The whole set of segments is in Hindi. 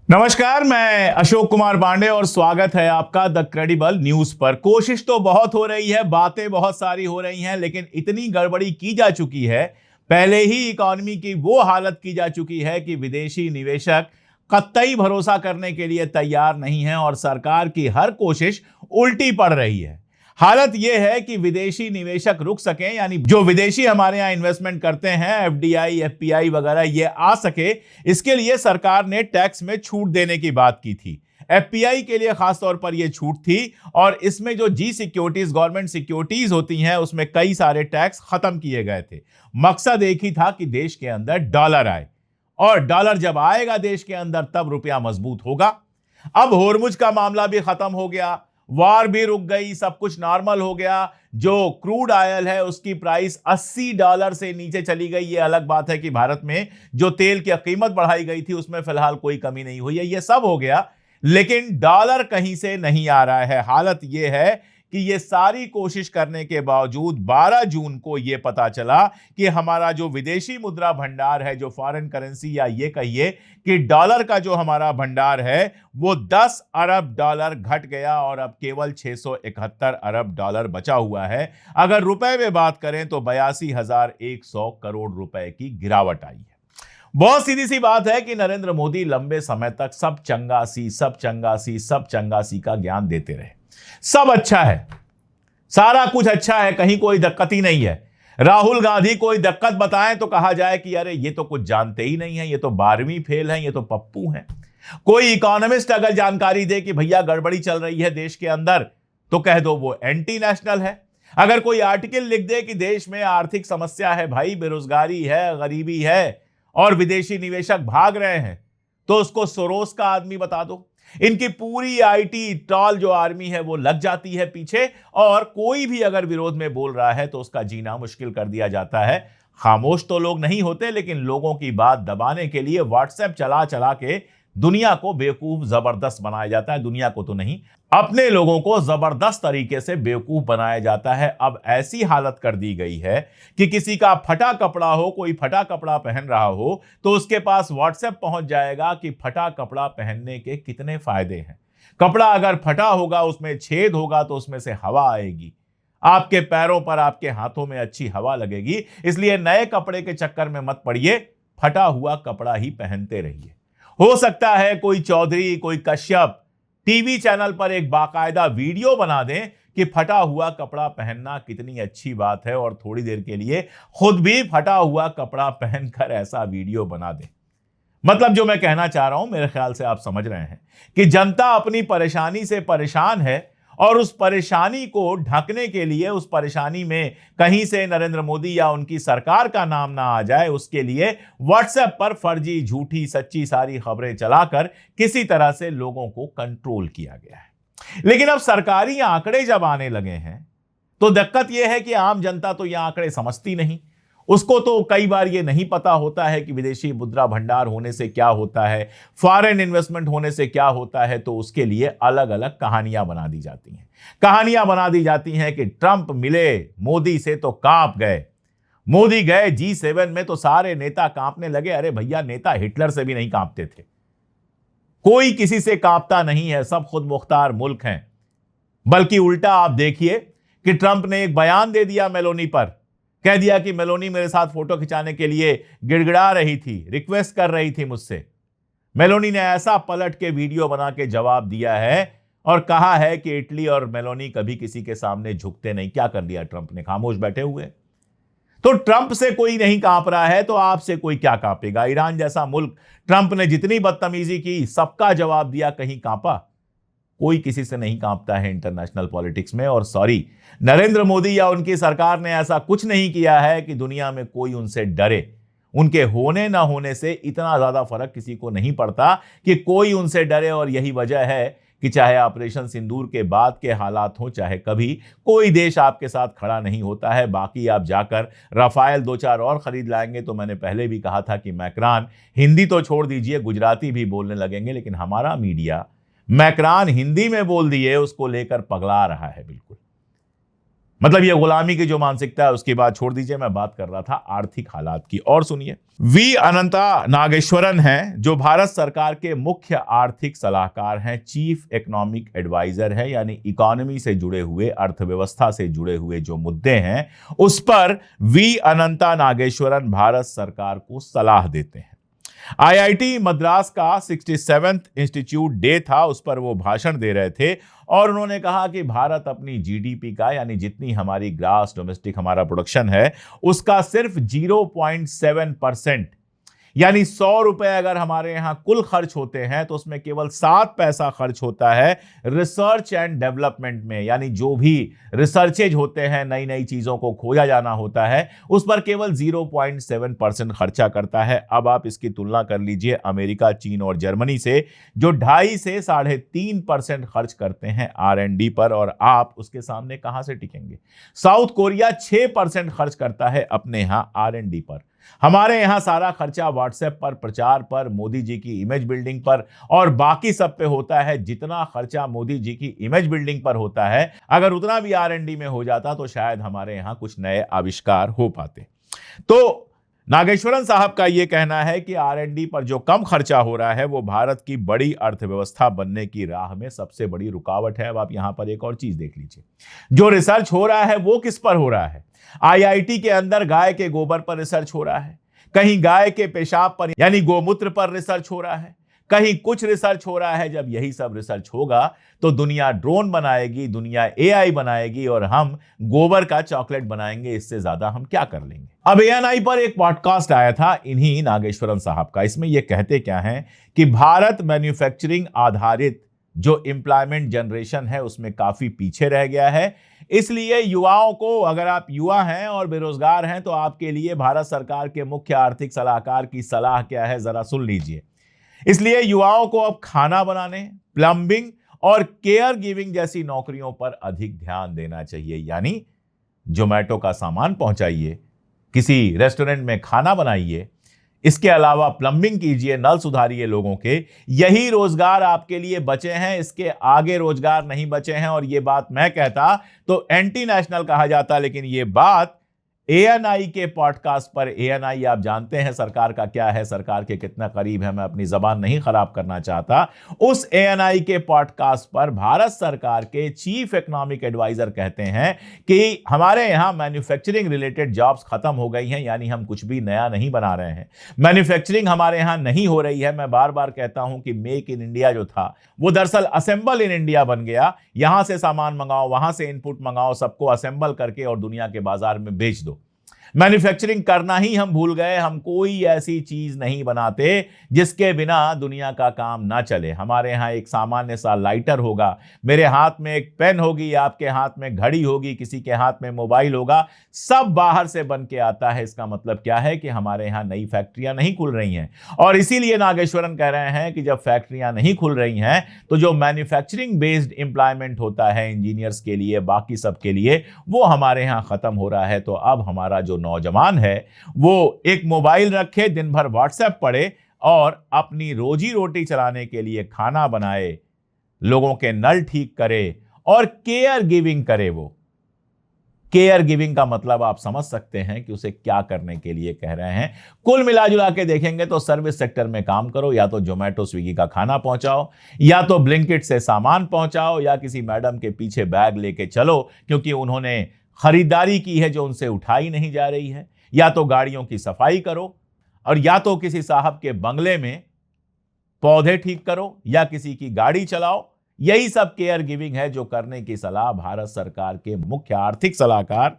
नमस्कार, मैं अशोक कुमार पांडे और स्वागत है आपका द क्रेडिबल न्यूज पर। कोशिश तो बहुत हो रही है, बातें बहुत सारी हो रही हैं, लेकिन इतनी गड़बड़ी की जा चुकी है, पहले ही इकॉनमी की वो हालत की जा चुकी है कि विदेशी निवेशक कतई भरोसा करने के लिए तैयार नहीं है और सरकार की हर कोशिश उल्टी पड़ रही है। हालत यह है कि विदेशी निवेशक रुक सकें, यानी जो विदेशी हमारे यहां इन्वेस्टमेंट करते हैं, एफडीआई, एफपीआई वगैरह, ये आ सके, इसके लिए सरकार ने टैक्स में छूट देने की बात की थी। एफपीआई के लिए खासतौर पर यह छूट थी और इसमें जो जी सिक्योरिटीज, गवर्नमेंट सिक्योरिटीज होती हैं, उसमें कई सारे टैक्स खत्म किए गए थे। मकसद एक ही था कि देश के अंदर डॉलर आए, और डॉलर जब आएगा देश के अंदर तब रुपया मजबूत होगा। अब होर्मुज का मामला भी खत्म हो गया, वार भी रुक गई, सब कुछ नॉर्मल हो गया। जो क्रूड ऑयल है उसकी प्राइस $80 से नीचे चली गई। ये अलग बात है कि भारत में जो तेल की कीमत बढ़ाई गई थी उसमें फिलहाल कोई कमी नहीं हुई है, ये सब हो गया, लेकिन डॉलर कहीं से नहीं आ रहा है। हालत यह है कि ये सारी कोशिश करने के बावजूद 12 जून को यह पता चला कि हमारा जो विदेशी मुद्रा भंडार है, जो फॉरेन करेंसी, या ये कहिए कि डॉलर का जो हमारा भंडार है, वो $10 अरब घट गया और अब केवल $671 अरब बचा हुआ है। अगर रुपए में बात करें तो 82,100 करोड़ रुपए की गिरावट आई है। बहुत सीधी सी बात है कि नरेंद्र मोदी लंबे समय तक सब चंगासी, सब चंगासी, सब चंगासी का ज्ञान देते रहे। सब अच्छा है, सारा कुछ अच्छा है, कहीं कोई दिक्कत ही नहीं है। राहुल गांधी कोई दिक्कत बताएं तो कहा जाए कि अरे ये तो कुछ जानते ही नहीं है, ये तो 12वीं फेल है, ये तो पप्पू हैं। कोई इकोनॉमिस्ट अगर जानकारी दे कि भैया गड़बड़ी चल रही है देश के अंदर, तो कह दो वो एंटी नेशनल है। अगर कोई आर्टिकल लिख दे कि देश में आर्थिक समस्या है भाई, बेरोजगारी है, गरीबी है और विदेशी निवेशक भाग रहे हैं, तो उसको सोरोस का आदमी बता दो। इनकी पूरी आईटी ट्रॉल जो आर्मी है वो लग जाती है पीछे, और कोई भी अगर विरोध में बोल रहा है तो उसका जीना मुश्किल कर दिया जाता है। खामोश तो लोग नहीं होते, लेकिन लोगों की बात दबाने के लिए व्हाट्सएप चला चला के दुनिया को बेवकूफ जबरदस्त बनाया जाता है। दुनिया को तो नहीं, अपने लोगों को जबरदस्त तरीके से बेवकूफ बनाया जाता है। अब ऐसी हालत कर दी गई है कि किसी का फटा कपड़ा हो, कोई फटा कपड़ा पहन रहा हो, तो उसके पास व्हाट्सएप पहुंच जाएगा कि फटा कपड़ा पहनने के कितने फायदे हैं। कपड़ा अगर फटा होगा, उसमें छेद होगा, तो उसमें से हवा आएगी, आपके पैरों पर, आपके हाथों में अच्छी हवा लगेगी। इसलिए नए कपड़े के चक्कर में मत पड़िए, फटा हुआ कपड़ा ही पहनते रहिए। हो सकता है कोई चौधरी, कोई कश्यप टीवी चैनल पर एक बाकायदा वीडियो बना दें कि फटा हुआ कपड़ा पहनना कितनी अच्छी बात है, और थोड़ी देर के लिए खुद भी फटा हुआ कपड़ा पहनकर ऐसा वीडियो बना दें। मतलब जो मैं कहना चाह रहा हूं, मेरे ख्याल से आप समझ रहे हैं कि जनता अपनी परेशानी से परेशान है, और उस परेशानी को ढकने के लिए, उस परेशानी में कहीं से नरेंद्र मोदी या उनकी सरकार का नाम ना आ जाए, उसके लिए व्हाट्सएप पर फर्जी, झूठी, सच्ची सारी खबरें चलाकर किसी तरह से लोगों को कंट्रोल किया गया है। लेकिन अब सरकारी आंकड़े जब आने लगे हैं, तो दिक्कत यह है कि आम जनता तो यह आंकड़े समझती नहीं। उसको तो कई बार ये नहीं पता होता है कि विदेशी मुद्रा भंडार होने से क्या होता है, फॉरेन इन्वेस्टमेंट होने से क्या होता है। तो उसके लिए अलग अलग कहानियां बना दी जाती हैं। कहानियां बना दी जाती हैं कि ट्रंप मिले मोदी से तो कांप गए, मोदी गए G7 में तो सारे नेता कांपने लगे। अरे भैया, नेता हिटलर से भी नहीं कांपते थे, कोई किसी से कांपता नहीं है, सब खुद मुख्तार मुल्क हैं। बल्कि उल्टा आप देखिए कि ट्रंप ने एक बयान दे दिया मेलोनी पर, कह दिया कि मेलोनी मेरे साथ फोटो खिंचाने के लिए गिड़गिड़ा रही थी, रिक्वेस्ट कर रही थी मुझसे। मेलोनी ने ऐसा पलट के वीडियो बना के जवाब दिया है और कहा है कि इटली और मेलोनी कभी किसी के सामने झुकते नहीं। क्या कर दिया ट्रंप ने? खामोश बैठे हुए। तो ट्रंप से कोई नहीं कांप रहा है तो आपसे कोई क्या कांपेगा? ईरान जैसा मुल्क, ट्रंप ने जितनी बदतमीजी की, सबका जवाब दिया, कहीं कांपा? कोई किसी से नहीं कांपता है इंटरनेशनल पॉलिटिक्स में। और सॉरी, नरेंद्र मोदी या उनकी सरकार ने ऐसा कुछ नहीं किया है कि दुनिया में कोई उनसे डरे। उनके होने ना होने से इतना ज्यादा फर्क किसी को नहीं पड़ता कि कोई उनसे डरे। और यही वजह है कि चाहे ऑपरेशन सिंदूर के बाद के हालात हो, चाहे कभी, कोई देश आपके साथ खड़ा नहीं होता है। बाकी आप जाकर राफेल 2-4 और खरीद लाएंगे तो मैंने पहले भी कहा था कि मैक्रान हिंदी तो छोड़ दीजिए, गुजराती भी बोलने लगेंगे। लेकिन हमारा मीडिया मैक्रान हिंदी में बोल दिए उसको लेकर पगला रहा है बिल्कुल। मतलब ये गुलामी की जो मानसिकता है उसकी बात छोड़ दीजिए, मैं बात कर रहा था आर्थिक हालात की। और सुनिए, वी अनंता नागेश्वरन हैं जो भारत सरकार के मुख्य आर्थिक सलाहकार हैं, चीफ इकोनॉमिक एडवाइजर है, यानी इकोनॉमी से जुड़े हुए, अर्थव्यवस्था से जुड़े हुए जो मुद्दे हैं उस पर वी अनंता नागेश्वरन भारत सरकार को सलाह देते हैं। आईआईटी मद्रास का 67वां इंस्टीट्यूट डे था, उस पर वो भाषण दे रहे थे और उन्होंने कहा कि भारत अपनी जीडीपी का, यानी जितनी हमारी ग्रास डोमेस्टिक हमारा प्रोडक्शन है उसका सिर्फ 0.7%, यानी 100 रुपए अगर हमारे यहां कुल खर्च होते हैं तो उसमें केवल 7 पैसा खर्च होता है रिसर्च एंड डेवलपमेंट में, यानी जो भी रिसर्चेज होते हैं, नई नई चीजों को खोजा जाना होता है, उस पर केवल 0.7% खर्चा करता है। अब आप इसकी तुलना कर लीजिए अमेरिका, चीन और जर्मनी से, जो 2.5 से 3.5% खर्च करते हैं R&D पर, और आप उसके सामने कहां से टिकेंगे। साउथ कोरिया 6% खर्च करता है अपने यहां R&D पर। हमारे यहां सारा खर्चा व्हाट्सएप पर, प्रचार पर, मोदी जी की इमेज बिल्डिंग पर और बाकी सब पे होता है। जितना खर्चा मोदी जी की इमेज बिल्डिंग पर होता है, अगर उतना भी R&D में हो जाता तो शायद हमारे यहां कुछ नए आविष्कार हो पाते। तो नागेश्वरन साहब का यह कहना है कि R&D पर जो कम खर्चा हो रहा है वो भारत की बड़ी अर्थव्यवस्था बनने की राह में सबसे बड़ी रुकावट है। अब आप यहां पर एक और चीज देख लीजिए, जो रिसर्च हो रहा है वो किस पर हो रहा है। आईआईटी के अंदर गाय के गोबर पर रिसर्च हो रहा है, कहीं गाय के पेशाब पर यानी गोमूत्र पर रिसर्च हो रहा है, कहीं कुछ रिसर्च हो रहा है। जब यही सब रिसर्च होगा तो दुनिया ड्रोन बनाएगी, दुनिया एआई बनाएगी और हम गोबर का चॉकलेट बनाएंगे। इससे ज्यादा हम क्या कर लेंगे। अब एएनआई पर एक पॉडकास्ट आया था इन्हीं नागेश्वरन साहब का। इसमें यह कहते क्या हैं कि भारत मैन्युफैक्चरिंग आधारित जो एम्प्लॉयमेंट जनरेशन है उसमें काफी पीछे रह गया है। इसलिए युवाओं को, अगर आप युवा हैं और बेरोजगार हैं, तो आपके लिए भारत सरकार के मुख्य आर्थिक सलाहकार की सलाह क्या है जरा सुन लीजिए। इसलिए युवाओं को अब खाना बनाने, प्लंबिंग और केयर गिविंग जैसी नौकरियों पर अधिक ध्यान देना चाहिए, यानी जोमेटो का सामान पहुंचाइए, किसी रेस्टोरेंट में खाना बनाइए, इसके अलावा प्लंबिंग कीजिए, नल सुधारिए लोगों के। यही रोजगार आपके लिए बचे हैं, इसके आगे रोजगार नहीं बचे हैं। और ये बात मैं कहता तो एंटी नेशनल कहा जाता, लेकिन ये बात एएनआई के पॉडकास्ट पर, एएनआई आप जानते हैं सरकार का क्या है, सरकार के कितना करीब है, मैं अपनी जबान नहीं खराब करना चाहता, उस एएनआई के पॉडकास्ट पर भारत सरकार के चीफ इकोनॉमिक एडवाइजर कहते हैं कि हमारे यहां मैन्युफैक्चरिंग रिलेटेड जॉब्स खत्म हो गई हैं, यानी हम कुछ भी नया नहीं बना रहे हैं, मैन्युफैक्चरिंग हमारे यहां नहीं हो रही है। मैं बार बार कहता हूं कि मेक इन इंडिया जो था वो दरअसल असेंबल इन इंडिया बन गया। यहां से सामान मंगाओ, वहां से इनपुट मंगाओ, सबको असेंबल करके और दुनिया के बाजार में बेच दो। मैन्युफैक्चरिंग करना ही हम भूल गए। हम कोई ऐसी चीज नहीं बनाते जिसके बिना दुनिया का काम ना चले। हमारे यहां एक सामान्य सा लाइटर होगा, मेरे हाथ में एक पेन होगी, आपके हाथ में घड़ी होगी, किसी के हाथ में मोबाइल होगा, सब बाहर से बन के आता है। इसका मतलब क्या है कि हमारे यहां नई फैक्ट्रियां नहीं खुल रही हैं। और इसीलिए नागेश्वरन कह रहे हैं कि जब फैक्ट्रियां नहीं खुल रही हैं तो जो मैन्युफैक्चरिंग बेस्ड एम्प्लॉयमेंट होता है इंजीनियर्स के लिए, बाकी सब के लिए, वो हमारे यहां खत्म हो रहा है। तो अब हमारा जो नौजवान है वो एक मोबाइल रखे, दिन भर व्हाट्सएप पढ़े और अपनी रोजी रोटी चलाने के लिए खाना बनाए, लोगों के नल ठीक करे और केयर गिविंग करे। वो केयर गिविंग का मतलब आप समझ सकते हैं कि उसे क्या करने के लिए कह रहे हैं। कुल मिलाजुला के देखेंगे तो सर्विस सेक्टर में काम करो, या तो जोमेटो स्विगी का खाना पहुंचाओ, या तो ब्लिंकिट से सामान पहुंचाओ, या किसी मैडम के पीछे बैग लेके चलो क्योंकि उन्होंने खरीदारी की है जो उनसे उठाई नहीं जा रही है, या तो गाड़ियों की सफाई करो, और या तो किसी साहब के बंगले में पौधे ठीक करो, या किसी की गाड़ी चलाओ। यही सब केयर गिविंग है जो करने की सलाह भारत सरकार के मुख्य आर्थिक सलाहकार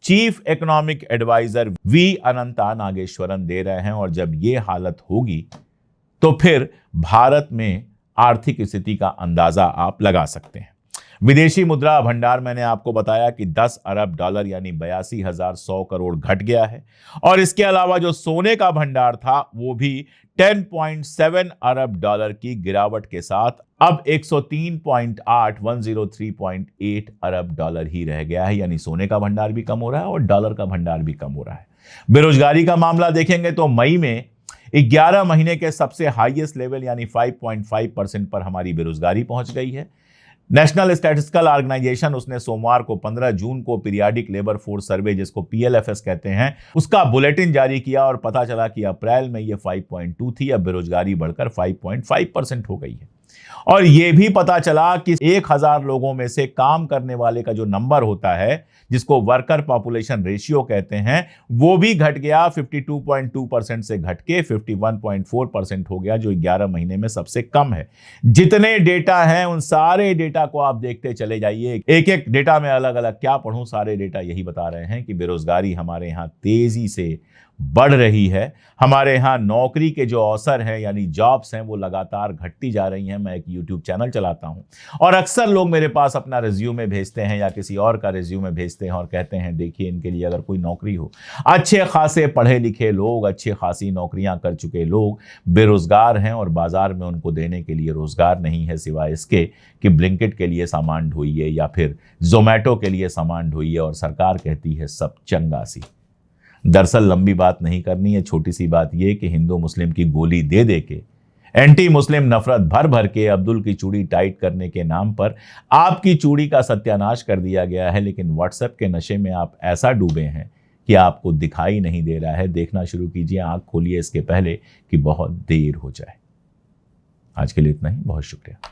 चीफ इकोनॉमिक एडवाइजर वी अनंता नागेश्वरन दे रहे हैं। और जब यह हालत होगी तो फिर भारत में आर्थिक स्थिति का अंदाजा आप लगा सकते हैं। विदेशी मुद्रा भंडार मैंने आपको बताया कि 10 अरब डॉलर यानी 82,100 करोड़ घट गया है। और इसके अलावा जो सोने का भंडार था वो भी 10.7 अरब डॉलर की गिरावट के साथ अब 103.8 अरब डॉलर ही रह गया है। यानी सोने का भंडार भी कम हो रहा है और डॉलर का भंडार भी कम हो रहा है। बेरोजगारी का मामला देखेंगे तो मई में 11 महीने के सबसे हाईएस्ट लेवल यानी 5.5% पर हमारी बेरोजगारी पहुंच गई है। नेशनल स्टैटिस्टिकल ऑर्गेनाइजेशन उसने सोमवार को 15 जून को पीरियाडिक लेबर फोर्स सर्वे, जिसको पीएलएफएस कहते हैं, उसका बुलेटिन जारी किया और पता चला कि अप्रैल में ये 5.2 थी, अब बेरोजगारी बढ़कर 5.5% हो गई है। और यह भी पता चला कि 1000 लोगों में से काम करने वाले का जो नंबर होता है, जिसको वर्कर पॉपुलेशन रेशियो कहते हैं, वो भी घट गया। 52.2% से घट के 51.4% हो गया, जो 11 महीने में सबसे कम है। जितने डेटा हैं उन सारे डेटा को आप देखते चले जाइए, एक एक डेटा में अलग अलग क्या पढ़ूं, सारे डेटा यही बता रहे हैं कि बेरोजगारी हमारे यहां तेजी से बढ़ रही है। हमारे यहाँ नौकरी के जो अवसर हैं यानी जॉब्स हैं वो लगातार घटती जा रही हैं। मैं एक यूट्यूब चैनल चलाता हूं और अक्सर लोग मेरे पास अपना रिज्यूमे भेजते हैं या किसी और का रिज्यूमे भेजते हैं और कहते हैं देखिए इनके लिए अगर कोई नौकरी हो। अच्छे खासे पढ़े लिखे लोग, अच्छी खासी नौकरियां कर चुके लोग बेरोजगार हैं और बाजार में उनको देने के लिए रोजगार नहीं है, सिवाय इसके कि ब्लिंकिट के लिए सामान ढोइए या फिर जोमेटो के लिए सामान ढोइए और सरकार कहती है सब चंगा सी। दरअसल लंबी बात नहीं करनी है, छोटी सी बात यह कि हिंदू मुस्लिम की गोली दे दे के, एंटी मुस्लिम नफरत भर भर के अब्दुल की चूड़ी टाइट करने के नाम पर आपकी चूड़ी का सत्यानाश कर दिया गया है। लेकिन व्हाट्सएप के नशे में आप ऐसा डूबे हैं कि आपको दिखाई नहीं दे रहा है। देखना शुरू कीजिए, आंख खोलिए इसके पहले कि बहुत देर हो जाए। आज के लिए इतना ही, बहुत शुक्रिया।